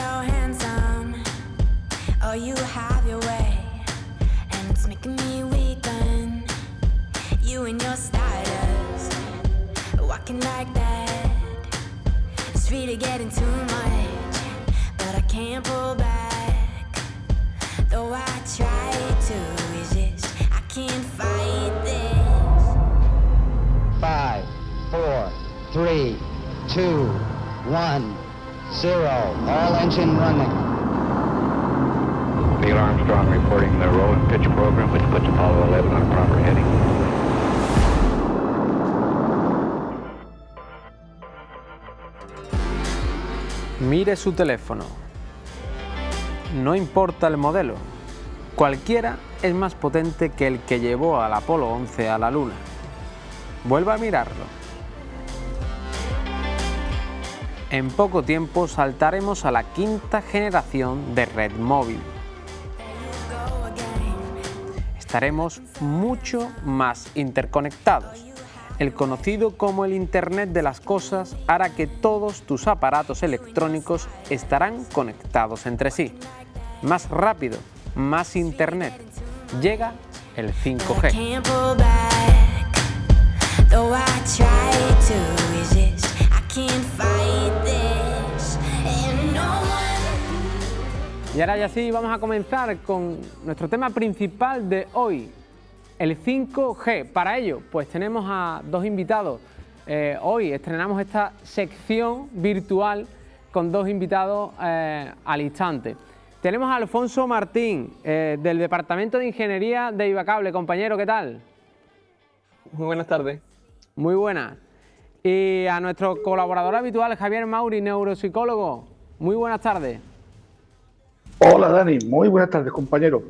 so handsome. Oh, you have your way, and it's making me weaken. You and your stardust, walking like that. It's really getting too much, but I can't pull back. Though I try to resist, I can't fight this. 5, 4, 3, 2, 1, 0. All engine running. Neil Armstrong reporting the roll and pitch program, which puts Apollo 11 on proper heading. Mire su teléfono. No importa el modelo. Cualquiera es más potente que el que llevó al Apolo 11 a la Luna. Vuelva a mirarlo. En poco tiempo saltaremos a la quinta generación de red móvil. Estaremos mucho más interconectados. El conocido como el Internet de las Cosas hará que todos tus aparatos electrónicos estarán conectados entre sí. Más rápido, más Internet. Llega el 5G. Y ahora ya sí, vamos a comenzar con nuestro tema principal de hoy, el 5G. Para ello, pues tenemos a dos invitados. Hoy estrenamos esta sección virtual con dos invitados al instante. Tenemos a Alfonso Martín, del Departamento de Ingeniería de Ibacable. Compañero, ¿qué tal? Muy buenas tardes. Muy buenas. Y a nuestro colaborador habitual, Javier Mauri, neuropsicólogo. Muy buenas tardes. Hola Dani, muy buenas tardes, compañero.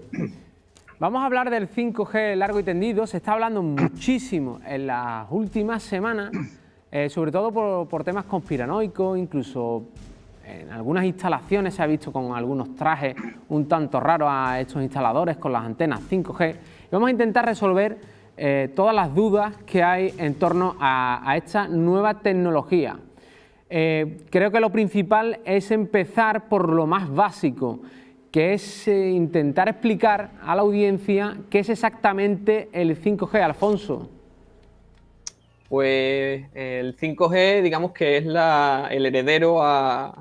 Vamos a hablar del 5G largo y tendido. Se está hablando muchísimo en las últimas semanas, sobre todo por temas conspiranoicos, incluso en algunas instalaciones se ha visto con algunos trajes un tanto raros a estos instaladores con las antenas 5G. Y vamos a intentar resolver todas las dudas que hay en torno a esta nueva tecnología. Creo que lo principal es empezar por lo más básico, que es intentar explicar a la audiencia qué es exactamente el 5G. Alfonso. Pues el 5G, digamos que es el heredero a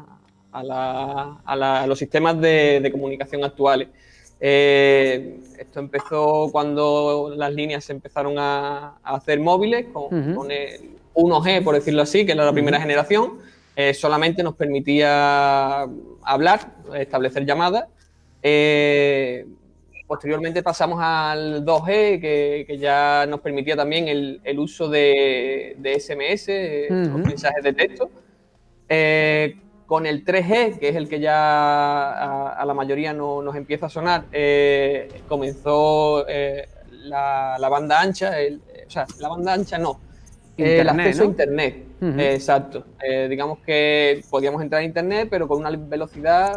los sistemas de comunicación actuales. Esto empezó cuando las líneas se empezaron a hacer móviles con el 1G, por decirlo así, que era la primera generación. Solamente nos permitía hablar, establecer llamadas. Posteriormente pasamos al 2G, que ya nos permitía también el uso de SMS, los mensajes de texto. Con el 3G, que es el que ya a la mayoría nos empieza a sonar, comenzó la banda ancha, o sea, la banda ancha no, el acceso a Internet. Exacto. Digamos que podíamos entrar a Internet, pero con una velocidad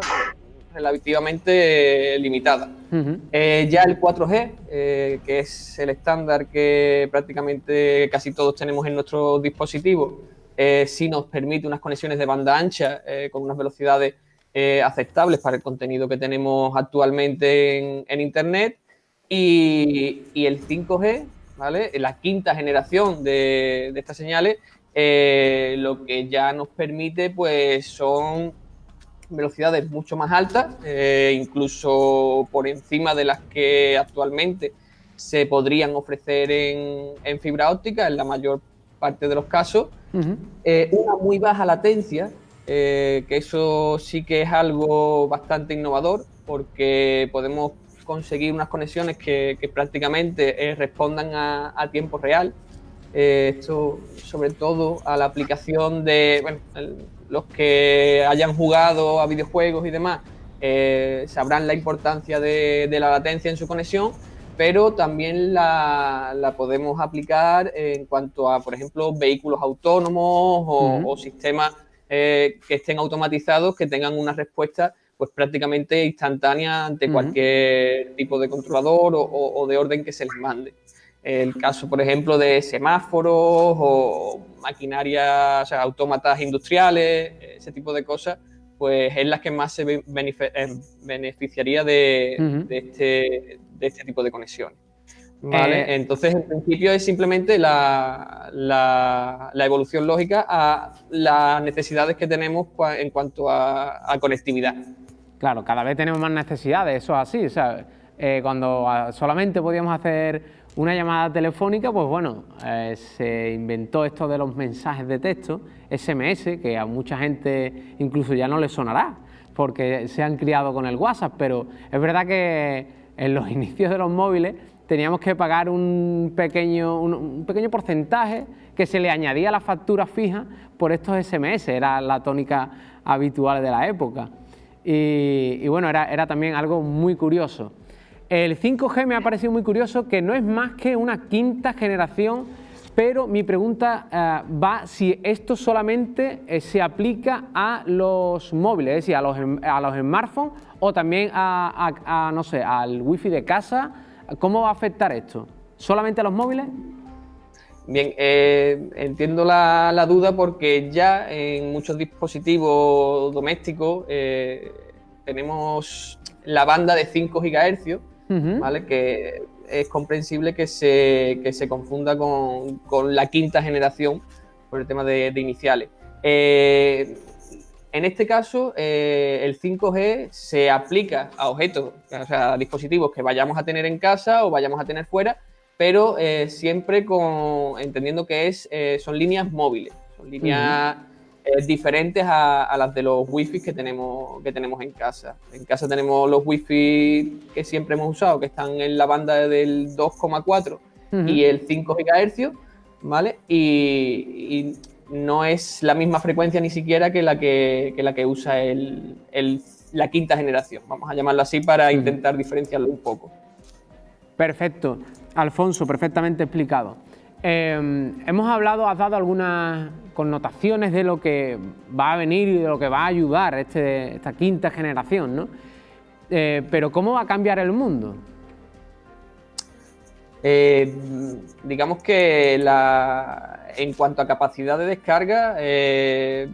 relativamente limitada. Ya el 4G, que es el estándar que prácticamente casi todos tenemos en nuestros dispositivos, sí nos permite unas conexiones de banda ancha con unas velocidades aceptables para el contenido que tenemos actualmente en Internet. Y el 5G, ¿vale? La quinta generación de estas señales, lo que ya nos permite pues son velocidades mucho más altas, incluso por encima de las que actualmente se podrían ofrecer en fibra óptica en la mayor parte de los casos. Una muy baja latencia, que eso sí que es algo bastante innovador, porque podemos conseguir unas conexiones que prácticamente respondan a tiempo real. Esto sobre todo a la aplicación de los que hayan jugado a videojuegos y demás, sabrán la importancia de la latencia en su conexión, pero también la podemos aplicar en cuanto a, por ejemplo, vehículos autónomos o sistemas que estén automatizados, que tengan una respuesta pues prácticamente instantánea ante cualquier tipo de controlador o de orden que se les mande. El caso, por ejemplo, de semáforos o maquinaria, o sea, autómatas industriales, ese tipo de cosas, pues es la que más se beneficiaría de este tipo de conexiones. ¿Vale? Entonces, en principio es simplemente la evolución lógica a las necesidades que tenemos en cuanto a conectividad. Claro, cada vez tenemos más necesidades, eso es así. O sea, cuando solamente podíamos hacer una llamada telefónica, pues bueno, se inventó esto de los mensajes de texto, SMS, que a mucha gente incluso ya no le sonará, porque se han criado con el WhatsApp, pero es verdad que en los inicios de los móviles teníamos que pagar un pequeño porcentaje que se le añadía a la factura fija por estos SMS, era la tónica habitual de la época. Y bueno, era también algo muy curioso. El 5G me ha parecido muy curioso, que no es más que una quinta generación, pero mi pregunta va si esto solamente se aplica a los móviles, es decir, a los smartphones, o también no sé, al wifi de casa. ¿Cómo va a afectar esto? ¿Solamente a los móviles? Bien, entiendo la duda, porque ya en muchos dispositivos domésticos tenemos la banda de 5 GHz, ¿vale? Que es comprensible que se confunda con la quinta generación por el tema de iniciales. En este caso, el 5G se aplica a objetos, o sea, a dispositivos que vayamos a tener en casa o vayamos a tener fuera, pero siempre entendiendo que son líneas móviles, son líneas diferentes a las de los wifi que tenemos en casa. En casa tenemos los wifi que siempre hemos usado, que están en la banda del 2,4 y el 5 GHz, ¿vale? Y no es la misma frecuencia ni siquiera que la que usa la quinta generación, vamos a llamarlo así para intentar diferenciarlo un poco. Perfecto, Alfonso, perfectamente explicado. Has dado algunas connotaciones de lo que va a venir y de lo que va a ayudar esta quinta generación, ¿no? Pero ¿cómo va a cambiar el mundo? Digamos que en cuanto a capacidad de descarga,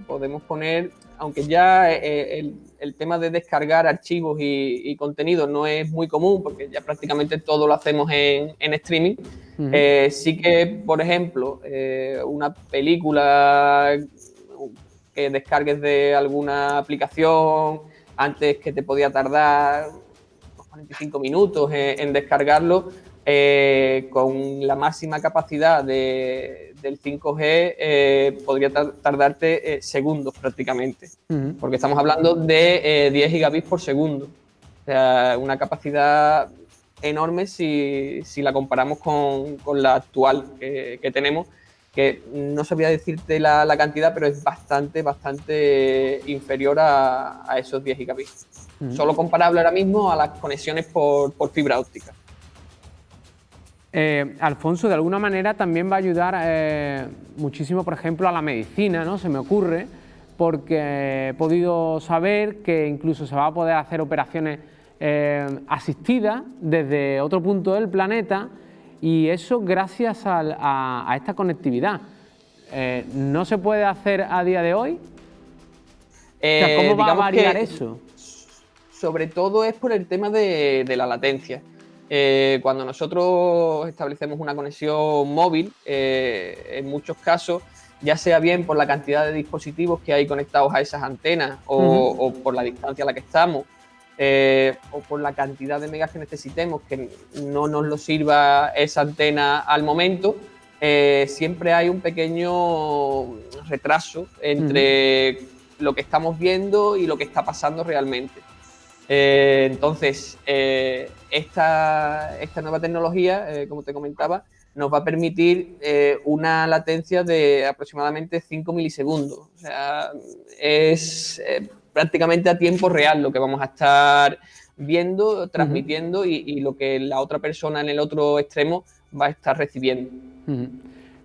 podemos poner, aunque ya el tema de descargar archivos y contenidos no es muy común, porque ya prácticamente todo lo hacemos en streaming, sí que, por ejemplo, una película que descargues de alguna aplicación, antes que te podía tardar unos 45 minutos en descargarlo, con la máxima capacidad del 5G podría tardarte segundos prácticamente, porque estamos hablando de 10 gigabits por segundo, o sea, una capacidad enorme si la comparamos con la actual que tenemos, que no sabría decirte la cantidad, pero es bastante inferior a esos 10 gigabits. Solo comparable ahora mismo a las conexiones por fibra óptica. Alfonso, de alguna manera también va a ayudar muchísimo, por ejemplo, a la medicina, ¿no? Se me ocurre, porque he podido saber que incluso se va a poder hacer operaciones asistidas desde otro punto del planeta, y eso gracias a esta conectividad. ¿No se puede hacer a día de hoy? O sea, ¿cómo va a variar eso? Sobre todo es por el tema de la latencia. Cuando nosotros establecemos una conexión móvil, en muchos casos, ya sea bien por la cantidad de dispositivos que hay conectados a esas antenas o por la distancia a la que estamos, o por la cantidad de megas que necesitemos, que no nos lo sirva esa antena al momento, siempre hay un pequeño retraso entre lo que estamos viendo y lo que está pasando realmente. Entonces, esta nueva tecnología, como te comentaba, nos va a permitir una latencia de aproximadamente 5 milisegundos. O sea, es prácticamente a tiempo real lo que vamos a estar viendo, transmitiendo y lo que la otra persona en el otro extremo va a estar recibiendo.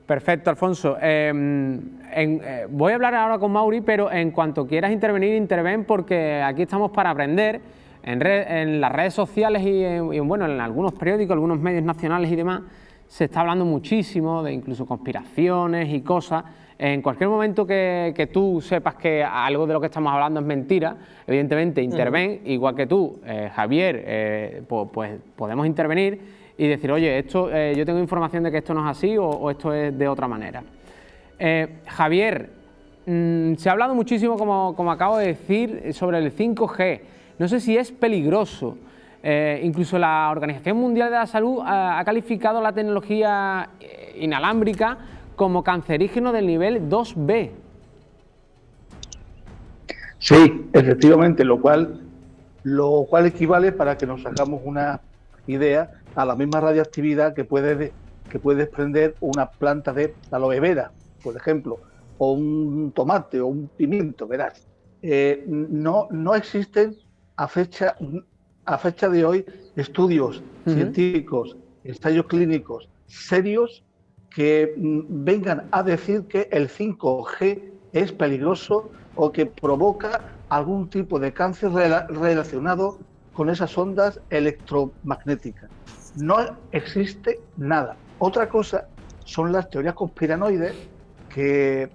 Perfecto, Alfonso. Voy a hablar ahora con Mauri, pero en cuanto quieras intervenir, interven, porque aquí estamos para aprender. En las redes sociales y bueno, en algunos periódicos, algunos medios nacionales y demás, se está hablando muchísimo de incluso conspiraciones y cosas. En cualquier momento que tú sepas que algo de lo que estamos hablando es mentira, evidentemente interven, igual que tú, Javier, pues podemos intervenir y decir, oye, esto, yo tengo información de que esto no es así o esto es de otra manera. Javier, se ha hablado muchísimo, como acabo de decir, sobre el 5G. No sé si es peligroso. Incluso la Organización Mundial de la Salud ha calificado la tecnología inalámbrica como cancerígeno del nivel 2B. Sí, efectivamente, lo cual equivale, para que nos hagamos una idea, a la misma radiactividad que puede desprender una planta de aloe vera, por ejemplo, o un tomate o un pimiento, verás. No existen a fecha de hoy estudios científicos, ensayos clínicos serios que vengan a decir que el 5G es peligroso o que provoca algún tipo de cáncer relacionado con esas ondas electromagnéticas. No existe nada. Otra cosa son las teorías conspiranoides que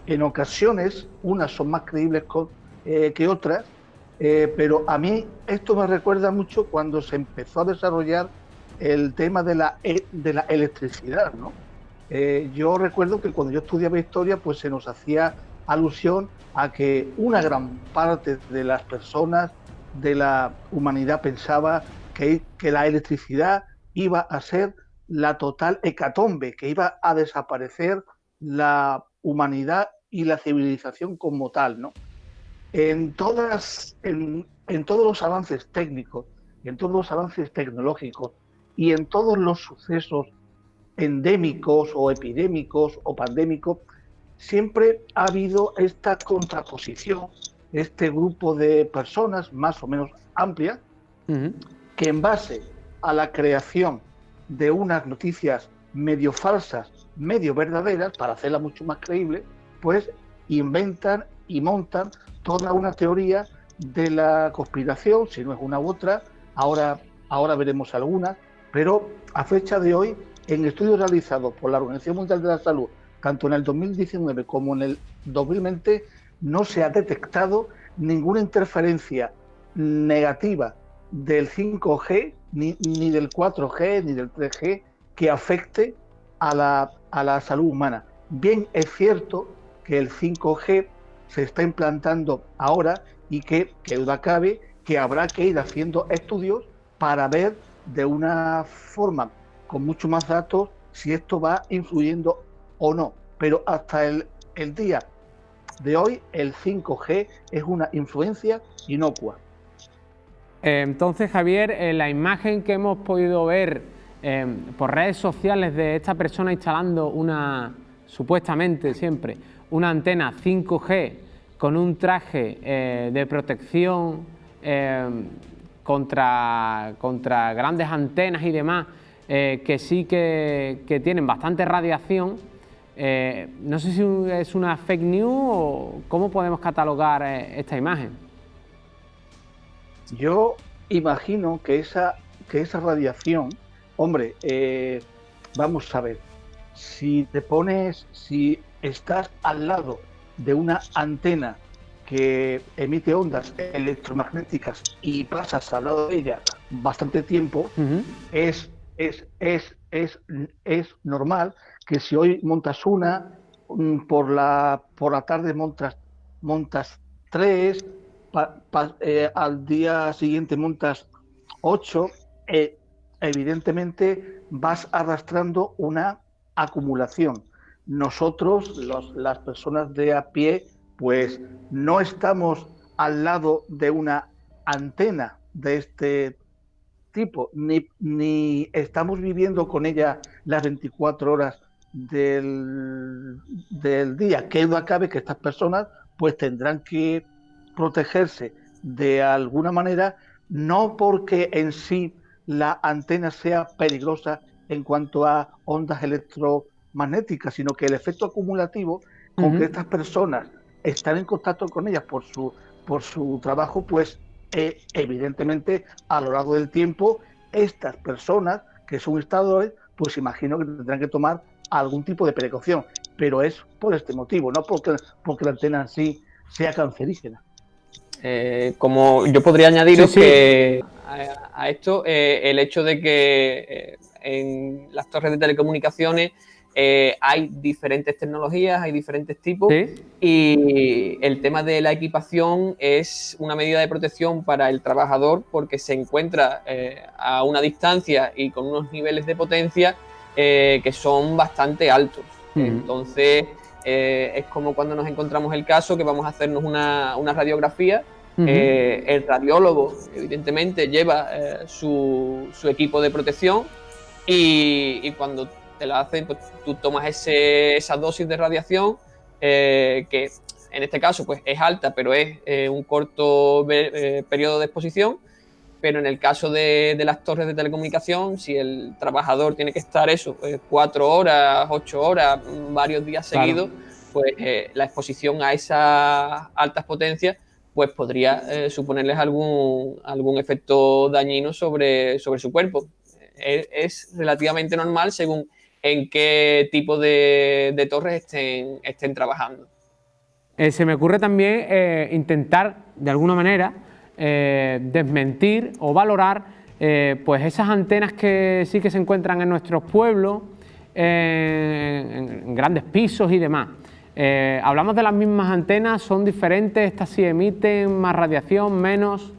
en ocasiones unas son más creíbles que otras, pero a mí esto me recuerda mucho cuando se empezó a desarrollar el tema de la electricidad, ¿no? Yo recuerdo que cuando yo estudiaba historia, pues se nos hacía alusión a que una gran parte de las personas de la humanidad pensaba que la electricidad iba a ser la total hecatombe, que iba a desaparecer la humanidad y la civilización como tal, ¿no? En todos los avances técnicos, en todos los avances tecnológicos y en todos los sucesos endémicos o epidémicos o pandémicos, siempre ha habido esta contraposición, este grupo de personas más o menos amplia, que en base a la creación de unas noticias medio falsas, medio verdaderas, para hacerlas mucho más creíbles, pues inventan y montan toda una teoría de la conspiración, si no es una u otra, ahora veremos algunas, pero a fecha de hoy, en estudios realizados por la Organización Mundial de la Salud, tanto en el 2019 como en el 2020, no se ha detectado ninguna interferencia negativa del 5G, ni del 4G, ni del 3G, que afecte a la salud humana. Bien, es cierto que el 5G se está implantando ahora y que duda cabe que habrá que ir haciendo estudios para ver de una forma con mucho más datos si esto va influyendo o no. Pero hasta el día de hoy el 5G es una influencia inocua. Entonces, Javier, la imagen que hemos podido ver por redes sociales de esta persona instalando supuestamente siempre, una antena 5G con un traje de protección contra grandes antenas y demás, que sí que tienen bastante radiación. No sé si es una fake news o cómo podemos catalogar esta imagen. Yo imagino que esa radiación, hombre, vamos a ver, si estás al lado de una antena que emite ondas electromagnéticas y pasas al lado de ella bastante tiempo, es normal que si hoy montas una, por la tarde montas 3, al día siguiente montas 8, evidentemente vas arrastrando una acumulación. Nosotros, las personas de a pie, pues no estamos al lado de una antena de este tipo, ni estamos viviendo con ella las 24 horas del día. Que duda cabe que estas personas pues tendrán que protegerse de alguna manera, no porque en sí la antena sea peligrosa en cuanto a ondas electromagnéticas, sino que el efecto acumulativo con que estas personas están en contacto con ellas por su trabajo, pues evidentemente a lo largo del tiempo estas personas que son instaladores, pues imagino que tendrán que tomar algún tipo de precaución. pero es por este motivo, no porque la antena en sí sea cancerígena. Como yo podría añadiros Sí. que a esto el hecho de que en las torres de telecomunicaciones hay diferentes tecnologías, hay diferentes tipos, Sí. y el tema de la equipación es una medida de protección para el trabajador porque se encuentra a una distancia y con unos niveles de potencia que son bastante altos. Entonces es como cuando nos encontramos el caso que vamos a hacernos una radiografía. El radiólogo evidentemente lleva su equipo de protección y cuando te la hacen, pues tú tomas esa dosis de radiación que en este caso pues es alta, pero es un corto periodo de exposición. Pero en el caso de las torres de telecomunicación, si el trabajador tiene que estar 4 horas, 8 horas, varios días seguidos, pues la exposición a esas altas potencias pues podría suponerles algún efecto dañino sobre su cuerpo. Es relativamente normal según en qué tipo de torres estén trabajando. Se me ocurre también intentar, de alguna manera, desmentir o valorar pues esas antenas que sí que se encuentran en nuestros pueblos, en grandes pisos y demás. ¿Hablamos de las mismas antenas? ¿Son diferentes? ¿Estas sí emiten más radiación, menos?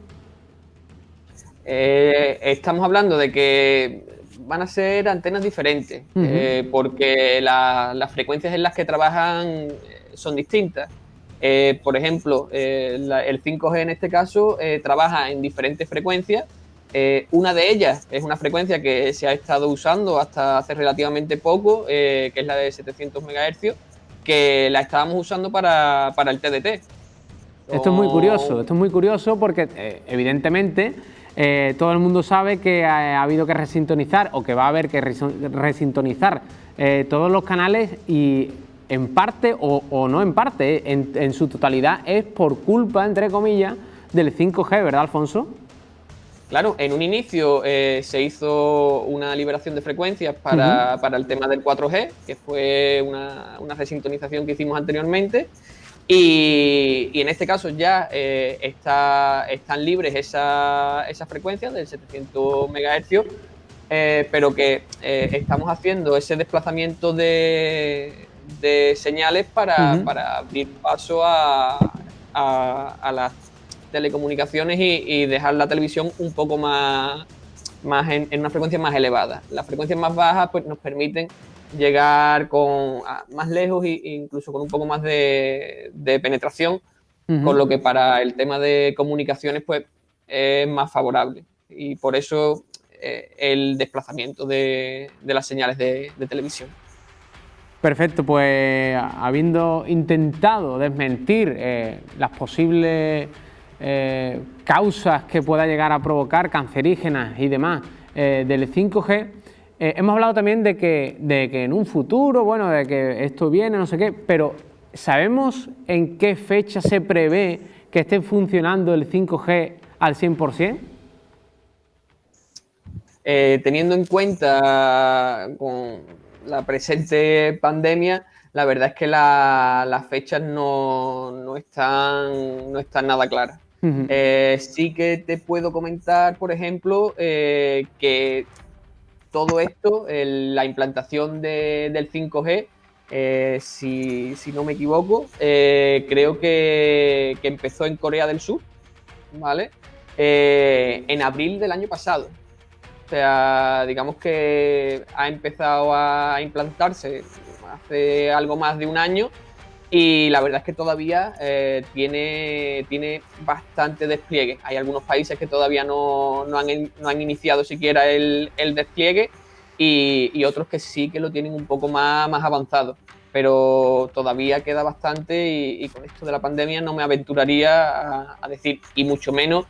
Estamos hablando de que van a ser antenas diferentes, porque las frecuencias en las que trabajan son distintas. Por ejemplo, el 5G en este caso trabaja en diferentes frecuencias. Una de ellas es una frecuencia que se ha estado usando hasta hace relativamente poco, que es la de 700 MHz, que la estábamos usando para el TDT. Esto es muy curioso porque evidentemente todo el mundo sabe que ha habido que resintonizar o que va a haber que resintonizar todos los canales y en parte o no en parte, en su totalidad es por culpa, entre comillas, del 5G, ¿verdad, Alfonso? Claro, en un inicio se hizo una liberación de frecuencias para el tema del 4G, que fue una resintonización que hicimos anteriormente, y en este caso ya están libres esas frecuencias del 700 MHz, pero que estamos haciendo ese desplazamiento de señales para abrir paso a las telecomunicaciones y dejar la televisión un poco más en una frecuencia más elevada. Las frecuencias más bajas pues nos permiten llegar más lejos e incluso con un poco más de penetración, con lo que para el tema de comunicaciones pues es más favorable y por eso el desplazamiento de las señales de televisión. Perfecto, pues habiendo intentado desmentir las posibles causas que pueda llegar a provocar cancerígenas y demás del 5G, hemos hablado también de que en un futuro, bueno, de que esto viene, no sé qué, pero ¿sabemos en qué fecha se prevé que esté funcionando el 5G al 100%? Teniendo en cuenta con la presente pandemia, la verdad es que las fechas no están nada claras. Sí que te puedo comentar, por ejemplo, que todo esto, la implantación del 5G, si no me equivoco, creo que empezó en Corea del Sur, ¿vale? En abril del año pasado. O sea, digamos que ha empezado a implantarse hace algo más de un año y la verdad es que todavía tiene bastante despliegue. Hay algunos países que todavía no han iniciado siquiera el despliegue y otros que sí que lo tienen un poco más avanzado. Pero todavía queda bastante y con esto de la pandemia no me aventuraría a decir, y mucho menos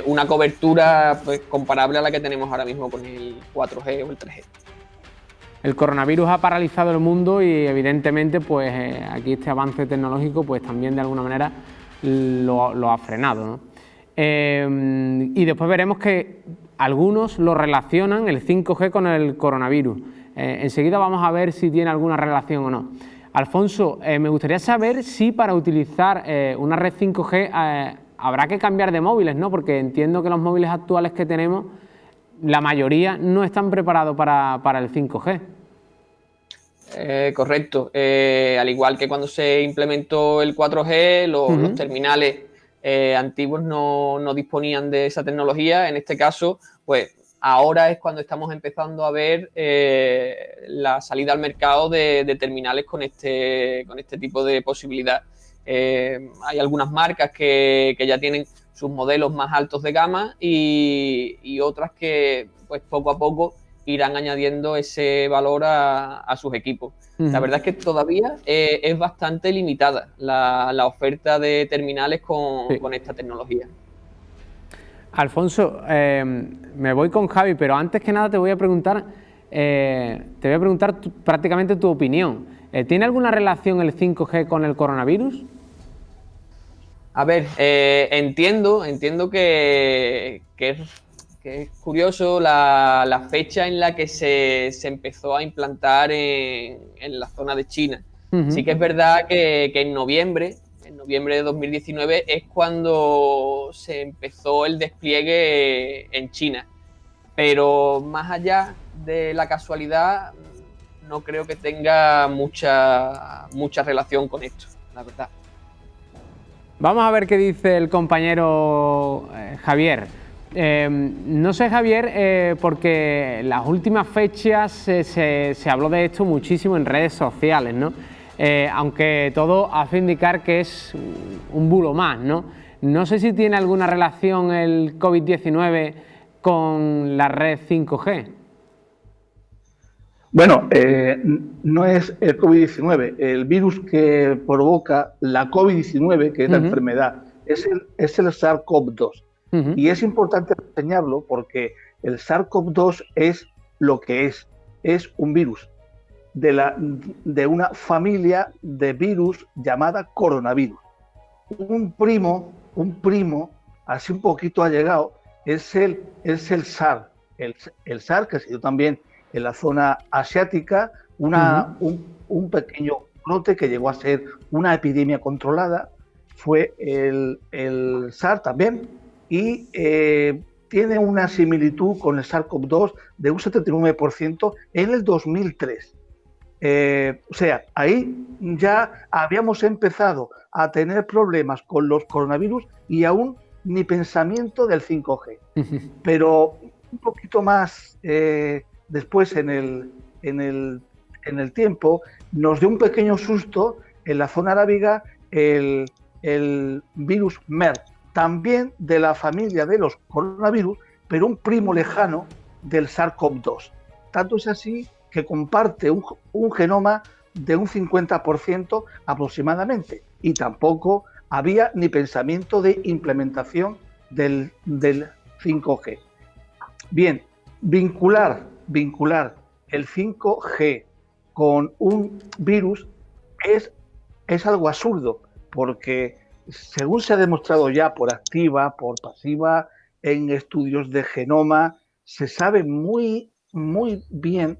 una cobertura pues, comparable a la que tenemos ahora mismo con el 4G o el 3G. El coronavirus ha paralizado el mundo y evidentemente pues aquí este avance tecnológico pues también de alguna manera lo ha frenado, ¿no? Y después veremos que algunos lo relacionan el 5G con el coronavirus. Enseguida vamos a ver si tiene alguna relación o no. Alfonso, me gustaría saber si para utilizar una red 5G habrá que cambiar de móviles, ¿no? Porque entiendo que los móviles actuales que tenemos, la mayoría no están preparados para el 5G. Correcto. Al igual que cuando se implementó el 4G, los terminales antiguos no disponían de esa tecnología. En este caso, pues ahora es cuando estamos empezando a ver la salida al mercado de terminales con este tipo de posibilidad. Hay algunas marcas que ya tienen sus modelos más altos de gama y otras que pues poco a poco irán añadiendo ese valor a sus equipos. La verdad es que todavía es bastante limitada la oferta de terminales con esta tecnología. Alfonso, me voy con Javi, pero antes que nada te voy a preguntar prácticamente tu opinión. ¿Tiene alguna relación el 5G con el coronavirus? A ver, entiendo que es curioso la fecha en la que se empezó a implantar en la zona de China. Sí que es verdad que en noviembre de 2019 es cuando se empezó el despliegue en China. Pero más allá de la casualidad, no creo que tenga mucha relación con esto, la verdad. Vamos a ver qué dice el compañero Javier. No sé, Javier, porque en las últimas fechas se habló de esto muchísimo en redes sociales, ¿no? Aunque todo hace indicar que es un bulo más, ¿no? No sé si tiene alguna relación el COVID-19 con la red 5G. Bueno, no es el COVID-19, el virus que provoca la COVID-19, que es la enfermedad, es el SARS-CoV-2. Y es importante enseñarlo porque el SARS-CoV-2 es lo que es un virus de una familia de virus llamada coronavirus. Un primo, así un poquito allegado, es el SARS. El SARS, que ha sido también en la zona asiática, un pequeño brote que llegó a ser una epidemia controlada, fue el SARS también, y tiene una similitud con el SARS-CoV-2 de un 79% en el 2003. O sea, ahí ya habíamos empezado a tener problemas con los coronavirus y aún ni pensamiento del 5G. Pero un poquito más después en el tiempo nos dio un pequeño susto en la zona arábiga el virus MERS, también de la familia de los coronavirus, pero un primo lejano del SARS-CoV-2. Tanto es así que comparte un genoma de un 50% aproximadamente, y tampoco había ni pensamiento de implementación del 5G. Bien, vincular el 5G con un virus es algo absurdo, porque según se ha demostrado ya por activa, por pasiva, en estudios de genoma, se sabe muy bien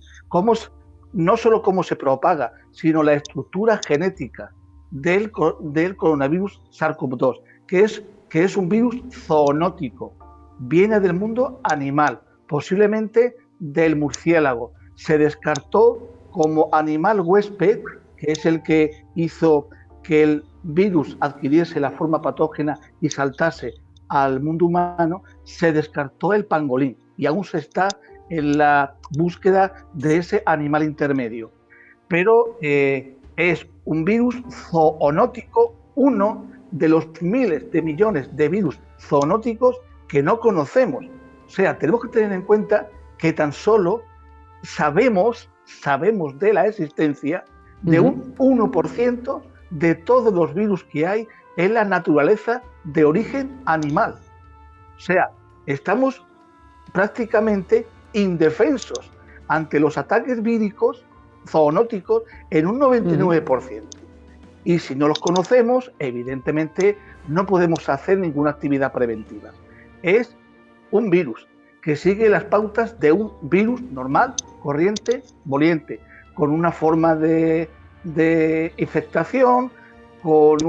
no solo cómo se propaga, sino la estructura genética del coronavirus SARS-CoV-2, que es un virus zoonótico. Viene del mundo animal, posiblemente del murciélago. Se descartó como animal huésped, que es el que hizo que el virus adquiriese la forma patógena y saltase al mundo humano, se descartó el pangolín y aún se está en la búsqueda de ese animal intermedio. Pero es un virus zoonótico, uno de los miles de millones de virus zoonóticos que no conocemos. O sea, tenemos que tener en cuenta que tan solo sabemos de la existencia de un 1% de todos los virus que hay en la naturaleza de origen animal. O sea, estamos prácticamente indefensos ante los ataques víricos zoonóticos en un 99%. Y si no los conocemos, evidentemente no podemos hacer ninguna actividad preventiva. Es un virus que sigue las pautas de un virus normal, corriente, moliente, con una forma de de infectación, con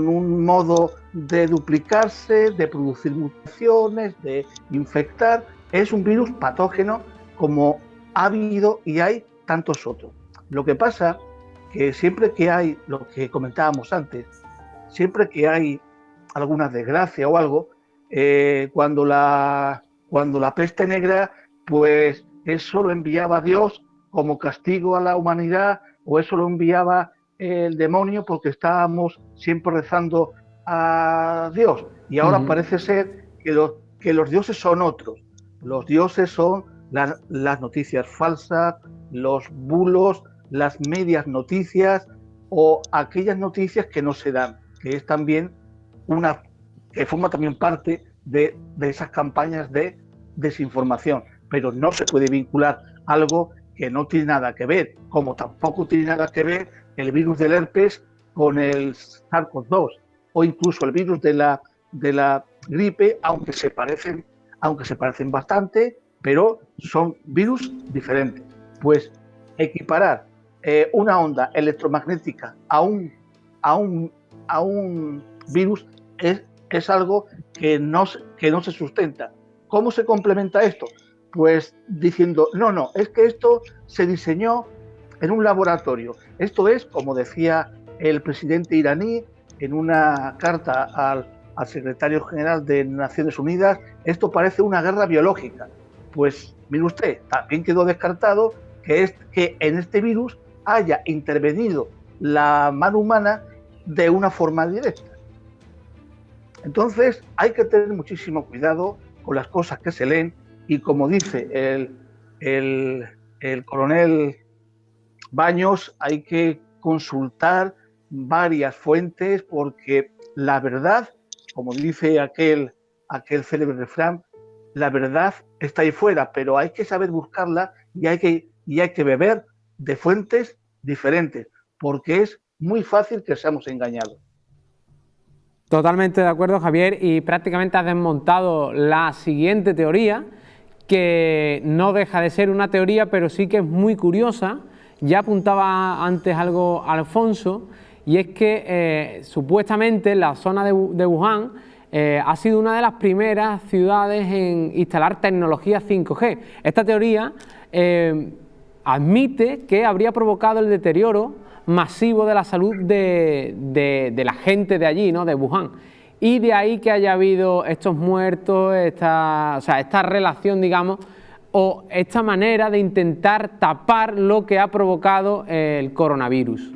un modo de duplicarse, de producir mutaciones, de infectar. Es un virus patógeno como ha habido y hay tantos otros. Lo que pasa que siempre que hay, lo que comentábamos antes, siempre que hay alguna desgracia o algo, cuando la peste negra, pues eso lo enviaba Dios como castigo a la humanidad, o eso lo enviaba el demonio porque estábamos siempre rezando a Dios. Y ahora parece ser que los dioses son otros. Los dioses son las noticias falsas, los bulos, las medias noticias o aquellas noticias que no se dan, que es también que forma también parte de esas campañas de desinformación, pero no se puede vincular algo que no tiene nada que ver, como tampoco tiene nada que ver el virus del herpes con el SARS-CoV-2 o incluso el virus de la gripe, aunque se parecen bastante, pero son virus diferentes. Pues equiparar una onda electromagnética a un virus es algo que no se sustenta. ¿Cómo se complementa esto? Pues diciendo, no, es que esto se diseñó en un laboratorio. Esto es, como decía el presidente iraní en una carta al secretario general de Naciones Unidas, esto parece una guerra biológica. Pues, mire usted, también quedó descartado que en este virus haya intervenido la mano humana de una forma directa. Entonces, hay que tener muchísimo cuidado con las cosas que se leen y, como dice el coronel Baños, hay que consultar varias fuentes porque la verdad, como dice aquel célebre refrán, la verdad está ahí fuera, pero hay que saber buscarla y hay que beber de fuentes diferentes, porque es muy fácil que seamos engañados. Totalmente de acuerdo, Javier, y prácticamente has desmontado la siguiente teoría, que no deja de ser una teoría, pero sí que es muy curiosa. Ya apuntaba antes algo Alfonso, y es que supuestamente la zona de Wuhan ha sido una de las primeras ciudades en instalar tecnología 5G. Esta teoría admite que habría provocado el deterioro masivo de la salud de la gente de allí, ¿no?, de Wuhan. Y de ahí que haya habido estos muertos, esta relación, digamos, o esta manera de intentar tapar lo que ha provocado el coronavirus.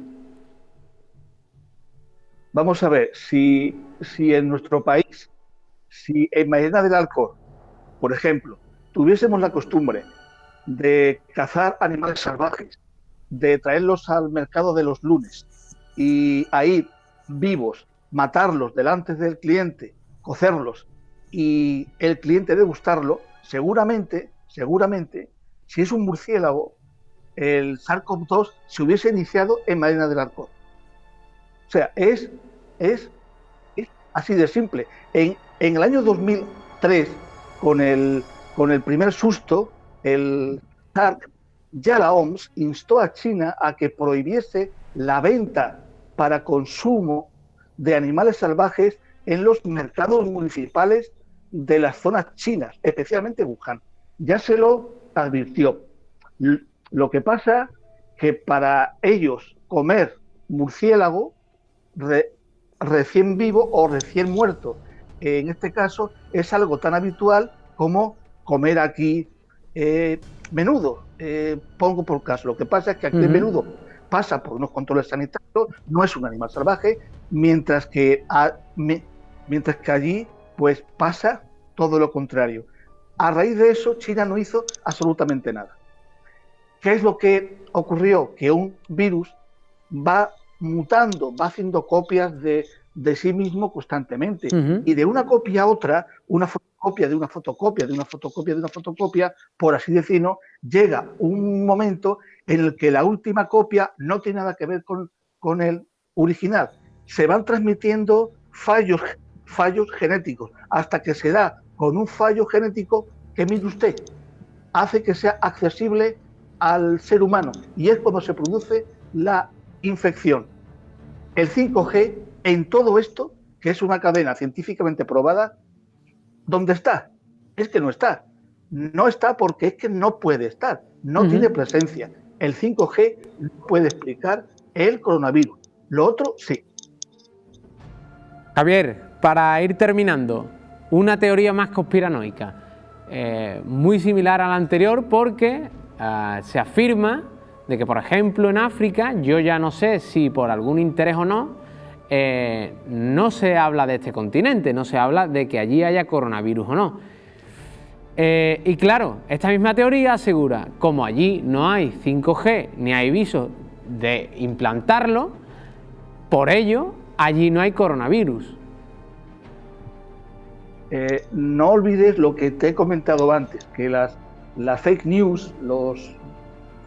Vamos a ver, si en nuestro país, si en Mairena del Alcor, por ejemplo, tuviésemos la costumbre de cazar animales salvajes, de traerlos al mercado de los lunes y ahí vivos, matarlos delante del cliente, cocerlos y el cliente degustarlo, seguramente, si es un murciélago, el SARS-CoV-2 se hubiese iniciado en Mairena del Alcor. O sea, es así de simple. En el año 2003, con el primer susto, el SARS, ya la OMS instó a China a que prohibiese la venta para consumo de animales salvajes en los mercados municipales de las zonas chinas, especialmente Wuhan. Ya se lo advirtió. Lo que pasa que para ellos comer murciélago recién vivo o recién muerto, en este caso, es algo tan habitual como comer aquí menudo. Pongo por caso. Lo que pasa es que aquí el menudo pasa por unos controles sanitarios, no es un animal salvaje, mientras que allí pues pasa todo lo contrario. A raíz de eso, China no hizo absolutamente nada. ¿Qué es lo que ocurrió? Que un virus va mutando, va haciendo copias de sí mismo constantemente. Y de una copia a otra, una fotocopia de una fotocopia, de una fotocopia, de una fotocopia, por así decirlo, llega un momento en el que la última copia no tiene nada que ver con el original. Se van transmitiendo fallos genéticos, hasta que se da con un fallo genético que, mire usted, hace que sea accesible al ser humano. Y es cuando se produce la infección. El 5G, en todo esto, que es una cadena científicamente probada, ¿dónde está? Es que no está. No está porque es que no puede estar, no tiene presencia. El 5G no puede explicar el coronavirus. Lo otro, sí. Javier, para ir terminando, una teoría más conspiranoica, muy similar a la anterior, porque se afirma de que, por ejemplo, en África, yo ya no sé si por algún interés o no, no se habla de este continente, no se habla de que allí haya coronavirus o no. Y claro, esta misma teoría asegura, como allí no hay 5G ni hay visos de implantarlo, por ello allí no hay coronavirus. No olvides lo que te he comentado antes, que las fake news, los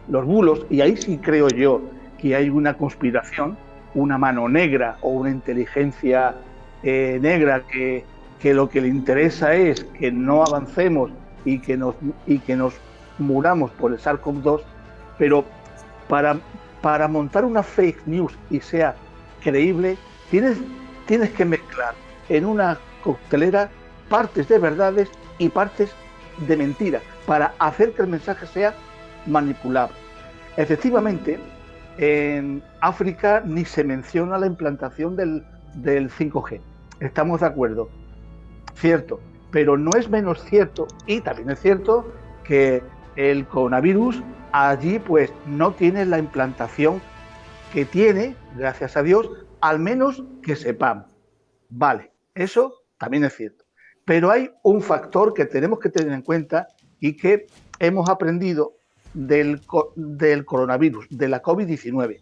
bulos, y ahí sí creo yo que hay una conspiración, una mano negra o una inteligencia negra que lo que le interesa es que no avancemos y que nos muramos por el SARS-CoV-2, pero para montar una fake news y sea creíble, tienes que mezclar en una coctelera partes de verdades y partes de mentiras para hacer que el mensaje sea manipulable. Efectivamente, en África ni se menciona la implantación del 5G. Estamos de acuerdo. Cierto, pero no es menos cierto, y también es cierto, que el coronavirus allí pues no tiene la implantación que tiene, gracias a Dios, al menos que sepamos. Vale, eso también es cierto. Pero hay un factor que tenemos que tener en cuenta y que hemos aprendido del coronavirus, de la COVID-19.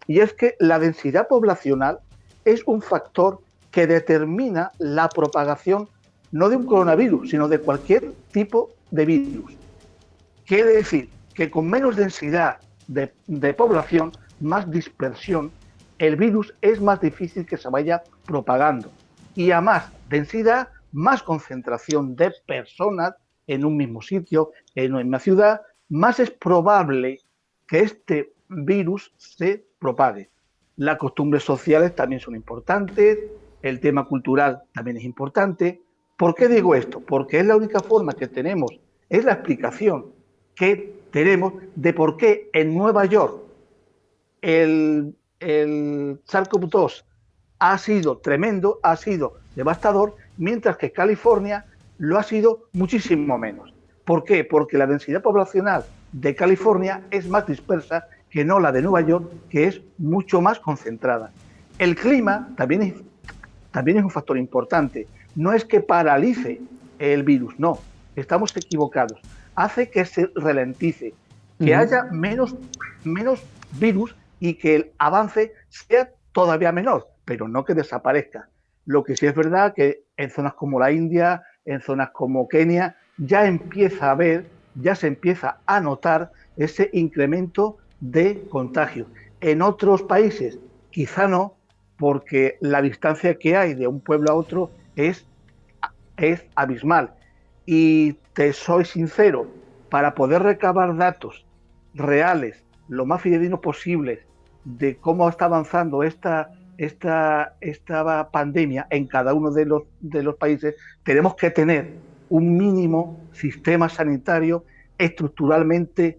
Y es que la densidad poblacional es un factor que determina la propagación no de un coronavirus, sino de cualquier tipo de virus. Quiere decir que con menos densidad de población, más dispersión, el virus es más difícil que se vaya propagando. Y a más densidad, más concentración de personas en un mismo sitio, en una misma ciudad, más es probable que este virus se propague. Las costumbres sociales también son importantes, el tema cultural también es importante. ¿Por qué digo esto? Porque es la única forma que tenemos, es la explicación que tenemos de por qué en Nueva York el SARS-CoV-2 ha sido tremendo, ha sido devastador, mientras que California lo ha sido muchísimo menos. ¿Por qué? Porque la densidad poblacional de California es más dispersa que no la de Nueva York, que es mucho más concentrada. El clima también es un factor importante. No es que paralice el virus, no, estamos equivocados. Hace que se ralentice, que haya menos virus y que el avance sea todavía menor, pero no que desaparezca. Lo que sí es verdad que en zonas como la India, en zonas como Kenia, ya se empieza a notar ese incremento de contagios. En otros países quizá no, porque la distancia que hay de un pueblo a otro es abismal. Y te soy sincero, para poder recabar datos reales, lo más fidedignos posibles, de cómo está avanzando esta pandemia en cada uno de los países, tenemos que tener un mínimo sistema sanitario estructuralmente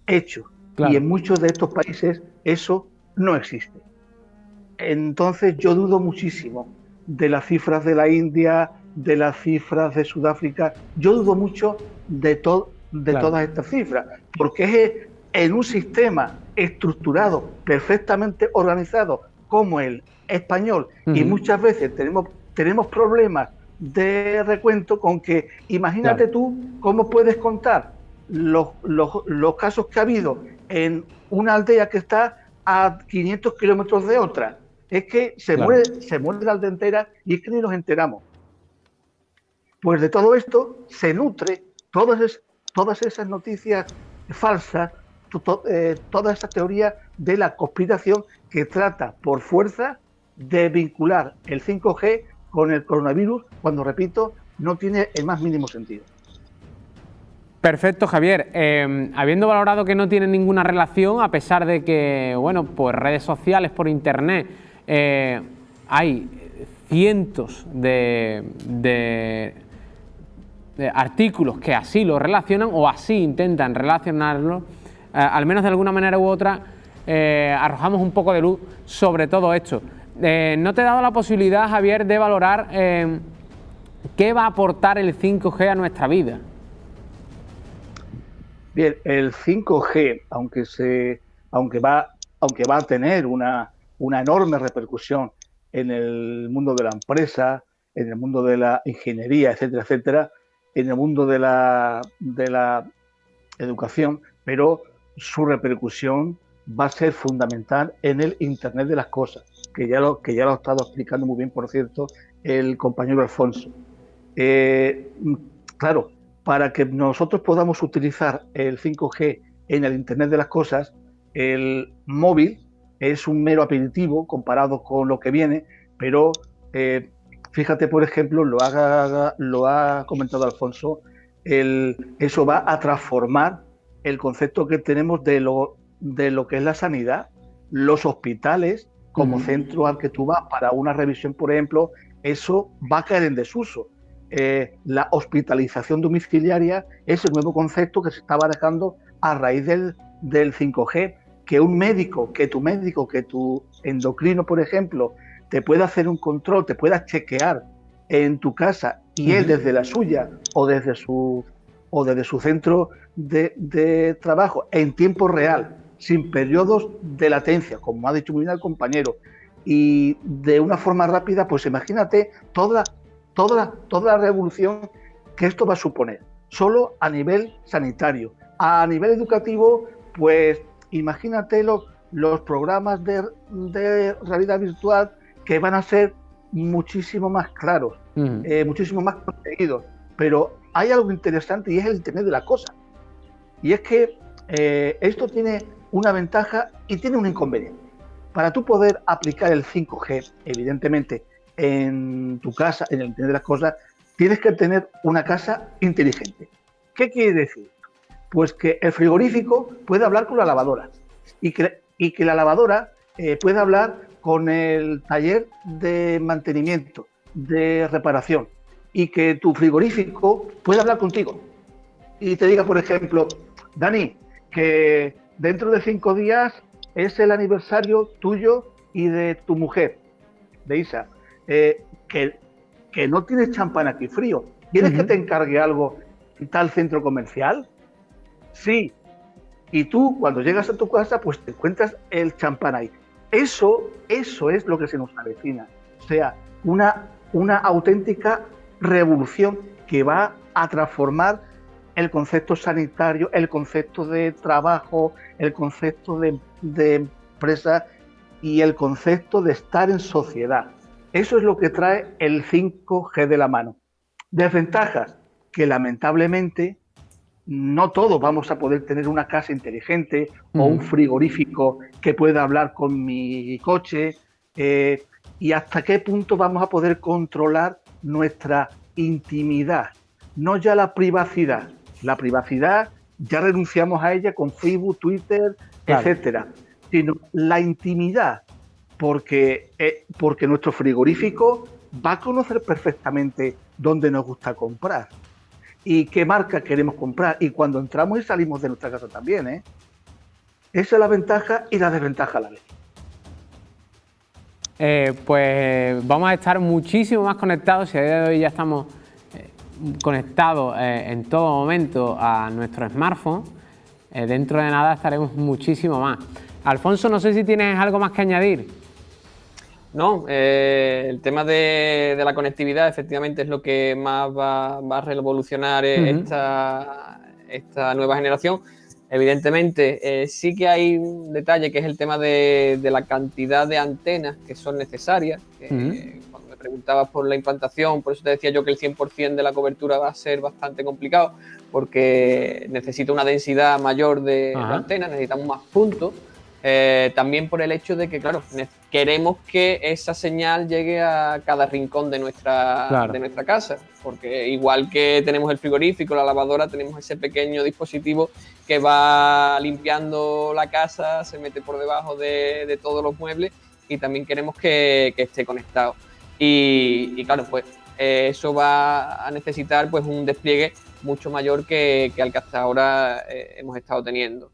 hecho. Claro. Y en muchos de estos países eso no existe. Entonces yo dudo muchísimo de las cifras de la India, de las cifras de Sudáfrica. Yo dudo mucho de todas estas cifras, porque es en un sistema estructurado, perfectamente organizado, como el español, y muchas veces tenemos problemas de recuento con que, imagínate tú cómo puedes contar los casos que ha habido en una aldea que está a 500 kilómetros de otra. Es que se muere la aldea entera y es que ni nos enteramos. Pues de todo esto se nutre todas esas noticias falsas, toda esa teoría de la conspiración que trata por fuerza de vincular el 5G con el coronavirus, cuando, repito, no tiene el más mínimo sentido. Perfecto, Javier. Habiendo valorado que no tiene ninguna relación, a pesar de que, bueno, pues redes sociales, por internet, hay cientos de artículos que así lo relacionan o así intentan relacionarlo, al menos de alguna manera u otra, arrojamos un poco de luz sobre todo esto. ¿No te he dado la posibilidad, Javier, de valorar qué va a aportar el 5G a nuestra vida? Bien, el 5G, aunque va a tener una enorme repercusión en el mundo de la empresa, en el mundo de la ingeniería, etcétera, etcétera, en el mundo de la educación, pero su repercusión va a ser fundamental en el Internet de las cosas, que ya lo ha estado explicando muy bien, por cierto, el compañero Alfonso. Claro, para que nosotros podamos utilizar el 5G en el Internet de las cosas, el móvil es un mero aperitivo comparado con lo que viene, pero fíjate, por ejemplo, lo ha comentado Alfonso, eso va a transformar el concepto que tenemos de lo que es la sanidad. Los hospitales, como centro al que tú vas para una revisión, por ejemplo, eso va a caer en desuso. La hospitalización domiciliaria es el nuevo concepto que se está barajando a raíz del 5G, que tu endocrino, por ejemplo, te pueda hacer un control, te pueda chequear en tu casa y él desde la suya o desde su centro de trabajo en tiempo real, sin periodos de latencia, como ha dicho muy bien el compañero, y de una forma rápida, pues imagínate toda la revolución que esto va a suponer, solo a nivel sanitario. A nivel educativo, pues imagínate los programas de realidad virtual que van a ser muchísimo más claros, muchísimo más conseguidos. Pero hay algo interesante y es el Internet de las cosas. Y es que esto tiene una ventaja y tiene un inconveniente. Para tú poder aplicar el 5G, evidentemente, en tu casa, en el Internet de las cosas, tienes que tener una casa inteligente. ¿Qué quiere decir? Pues que el frigorífico puede hablar con la lavadora y que la lavadora puede hablar con el taller de mantenimiento, de reparación, y que tu frigorífico puede hablar contigo y te diga, por ejemplo, Dani, que dentro de 5 días es el aniversario tuyo y de tu mujer, de Isa, que no tienes champán aquí frío. ¿Quieres que te encargue algo en tal centro comercial? Sí. Y tú, cuando llegas a tu casa, pues te encuentras el champán ahí. Eso es lo que se nos avecina. O sea, una auténtica revolución que va a transformar el concepto sanitario, el concepto de trabajo, el concepto de empresa y el concepto de estar en sociedad. Eso es lo que trae el 5G de la mano. Desventajas, que lamentablemente no todos vamos a poder tener una casa inteligente o un frigorífico que pueda hablar con mi coche, y hasta qué punto vamos a poder controlar nuestra intimidad, no ya la privacidad. La privacidad ya renunciamos a ella con Facebook, Twitter, etcétera, sino la intimidad, porque nuestro frigorífico va a conocer perfectamente dónde nos gusta comprar y qué marca queremos comprar, y cuando entramos y salimos de nuestra casa también, Esa es la ventaja y la desventaja a la vez. Pues vamos a estar muchísimo más conectados, y a día de hoy ya estamos conectados en todo momento a nuestro smartphone. Dentro de nada estaremos muchísimo más. Alfonso, no sé si tienes algo más que añadir. No, el tema de la conectividad efectivamente es lo que más va a revolucionar esta nueva generación. Evidentemente, sí que hay un detalle que es el tema de la cantidad de antenas que son necesarias. Cuando me preguntabas por la implantación, por eso te decía yo que el 100% de la cobertura va a ser bastante complicado, porque necesita una densidad mayor de antenas, necesitamos más puntos. También por el hecho de que, claro, queremos que esa señal llegue a cada rincón de nuestra casa, porque igual que tenemos el frigorífico, la lavadora, tenemos ese pequeño dispositivo que va limpiando la casa, se mete por debajo de todos los muebles y también queremos que esté conectado. Y claro, pues eso va a necesitar pues un despliegue mucho mayor que al que hasta ahora hemos estado teniendo.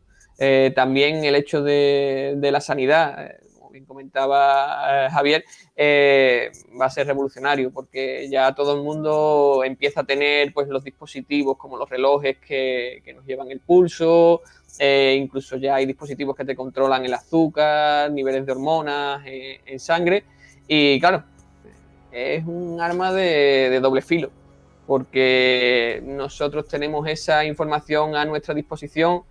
También el hecho de la sanidad, como bien comentaba Javier, va a ser revolucionario porque ya todo el mundo empieza a tener pues, los dispositivos como los relojes que nos llevan el pulso, incluso ya hay dispositivos que te controlan el azúcar, niveles de hormonas en sangre y claro, es un arma de doble filo porque nosotros tenemos esa información a nuestra disposición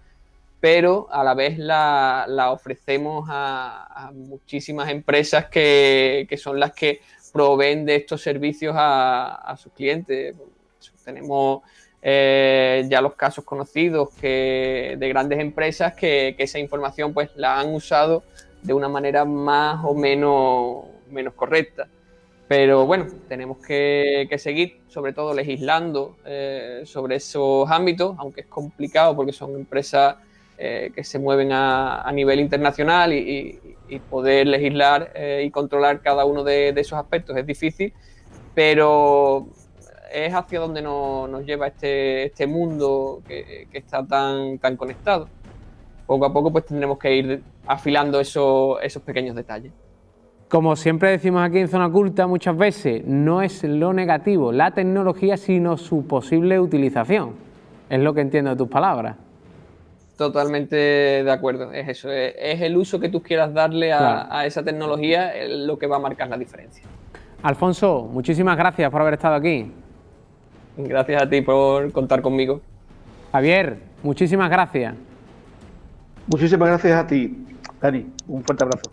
pero a la vez la ofrecemos a muchísimas empresas que son las que proveen de estos servicios a sus clientes. Tenemos ya los casos conocidos de grandes empresas que esa información pues la han usado de una manera más o menos correcta. Pero bueno, tenemos que seguir, sobre todo legislando sobre esos ámbitos, aunque es complicado porque son empresas que se mueven a nivel internacional y poder legislar y controlar cada uno de esos aspectos es difícil, pero es hacia donde nos lleva este mundo que está tan conectado. Poco a poco pues tendremos que ir afilando esos pequeños detalles. Como siempre decimos aquí en Zona Oculta, muchas veces no es lo negativo la tecnología, sino su posible utilización. Es lo que entiendo de tus palabras. Totalmente de acuerdo, es eso, es el uso que tú quieras darle a esa tecnología lo que va a marcar la diferencia. Alfonso, muchísimas gracias por haber estado aquí. Gracias a ti por contar conmigo. Javier, muchísimas gracias. Muchísimas gracias a ti, Dani. Un fuerte abrazo.